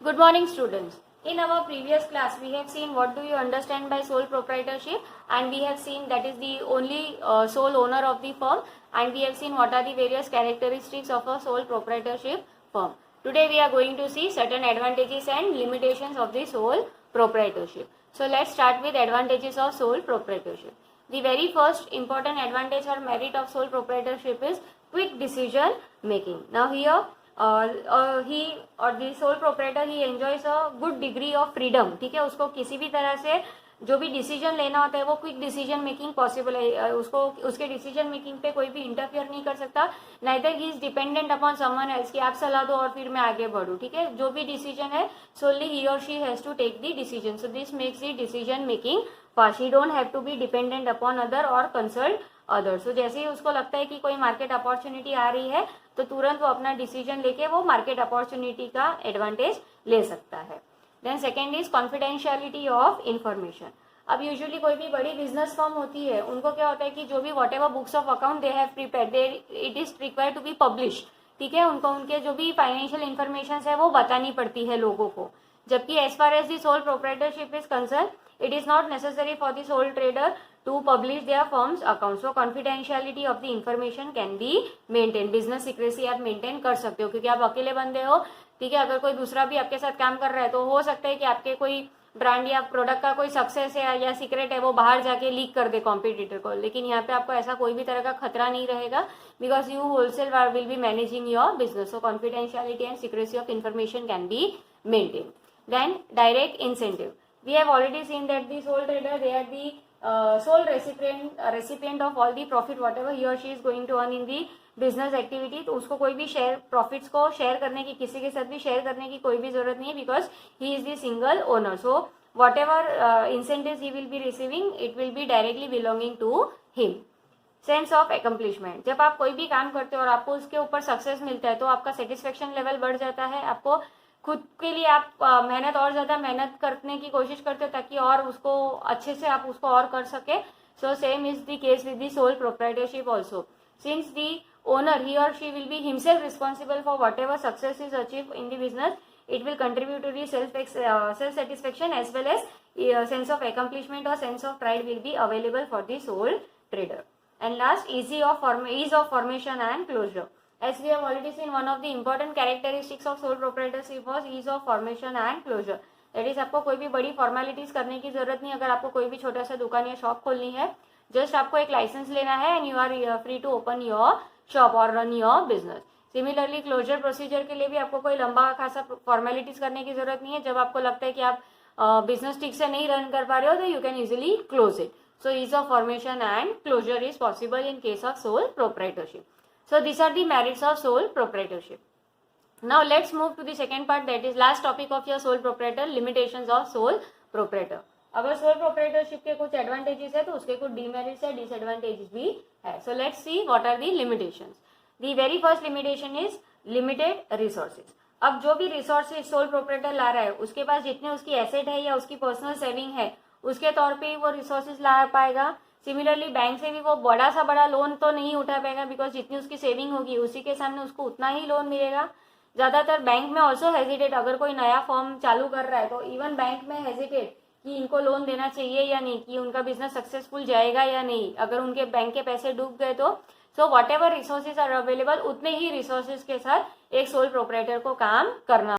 Good morning, students. In our previous class, we have seen what do you understand by sole proprietorship, and we have seen that is the only sole owner of the firm, and we have seen what are the various characteristics of a sole proprietorship firm. Today, we are going to see certain advantages and limitations of the sole proprietorship. So, let's start with advantages of sole proprietorship. The very first important advantage or merit of sole proprietorship is quick decision making. Now, here he और the sole proprietor he enjoys a good degree of freedom. ठीक है, उसको किसी भी तरह से जो भी डिसीजन लेना होता है वो क्विक डिसीजन मेकिंग पॉसिबल है. उसको उसके डिसीजन मेकिंग पे कोई भी इंटरफियर नहीं कर सकता. Neither he is dependent upon someone else कि आप सलाह दो और फिर मैं आगे बढ़ूं. ठीक है, जो भी डिसीजन है सोनली ही और she has to take the decision. So this makes the decision making fast. He don't have to be dependent upon other और कंसल्ट अदर. सो जैसे ही उसको लगता है कि कोई मार्केट अपॉर्चुनिटी आ रही है तो तुरंत वो अपना डिसीजन लेके वो मार्केट अपॉर्चुनिटी का एडवांटेज ले सकता है. Then second is confidentiality of information. अब यूजुअली कोई भी बड़ी बिजनेस फर्म होती है, उनको क्या होता है कि जो भी whatever books of account they have prepared they it is required to be publish. ठीक है, उनको उनके जो भी फाइनेंशियल इन्फॉर्मेशन है वो बतानी पड़ती है लोगों को. जबकि as far as the sole proprietorship is concern, it is not necessary for the sole trader to publish their firm's accounts. So confidentiality of the information can be maintained. Business secrecy आप maintain कर सकते हो क्योंकि आप अकेले बंदे हो. ठीक है, अगर कोई दूसरा भी आपके साथ काम कर रहा है तो हो सकता है कि आपके कोई ब्रांड या प्रोडक्ट का कोई सक्सेस है या सीक्रेट है वो बाहर जाके लीक कर दे कॉम्पिटिटर को. लेकिन यहाँ पे आपको ऐसा कोई भी तरह का खतरा नहीं रहेगा because you wholesale will be managing your business. So confidentiality and secrecy of information can be maintain. Then direct incentive. We have already seen that the sole trader they are the sole recipient of all the profit whatever he or she is going to earn in the business activity. तो उसको कोई भी share profits को share करने की, किसी के साथ भी शेयर करने की कोई भी जरूरत नहीं है because he is the single owner. So whatever incentives he will be receiving it will be directly belonging to him. Sense of accomplishment. जब आप कोई भी काम करते हो और आपको उसके ऊपर सक्सेस मिलता है तो आपका सेटिस्फेक्शन लेवल बढ़ जाता है. आपको खुद के लिए आप मेहनत और ज्यादा मेहनत करने की कोशिश करते हो ताकि और उसको अच्छे से आप उसको और कर सके. So same is the case with the sole proprietorship also. Since the owner he और she will be himself responsible for whatever success is achieve in the business, it will contribute to the self satisfaction as well as sense of accomplishment or sense of pride will be available for the sole trader. And last, ease of formation and closure. As we have already seen, one of the important characteristics of sole proprietorship was ease of formation and closure. That is, आपको कोई भी बड़ी formalities करने की जरूरत नहीं. अगर आपको कोई भी छोटा सा दुकान या शॉप खोलनी है, जस्ट आपको एक लाइसेंस लेना है and you are free to open your shop और run your business. Similarly closure procedure के लिए भी आपको कोई लंबा खासा फॉर्मेलिटीज करने की जरूरत नहीं है. जब आपको लगता है कि आप बिजनेस ठीक से नहीं रन कर पा रहे हो तो you can easily close it. So ease of formation and closure is possible in case of sole proprietorship. So these are the merits of sole proprietorship. Now let's move to the second part, that is last topic of your sole proprietor, limitations of sole proprietor. अगर sole proprietorship के कुछ advantages है तो उसके कुछ demerits है, disadvantages भी है. So let's see what are the limitations. The very first limitation is limited resources. अब जो भी resources sole proprietor ला रहा है उसके पास जितने उसकी asset है या उसकी personal saving है उसके तौर पे वो resources ला पाएगा. सिमिलरली बैंक से भी वो बड़ा सा बड़ा लोन तो नहीं उठा पाएगा बिकॉज जितनी उसकी सेविंग होगी उसी के सामने उसको उतना ही लोन मिलेगा. ज्यादातर बैंक में ऑल्सो हेजिटेट, अगर कोई नया फॉर्म चालू कर रहा है तो इवन बैंक में हेजिटेट कि इनको लोन देना चाहिए या नहीं, कि उनका बिजनेस सक्सेसफुल जाएगा या नहीं अगर उनके बैंक के पैसे डूब गए तो. So whatever resources are available उतने ही रिसोर्सेज के साथ एक सोल प्रोप्राइटर को काम करना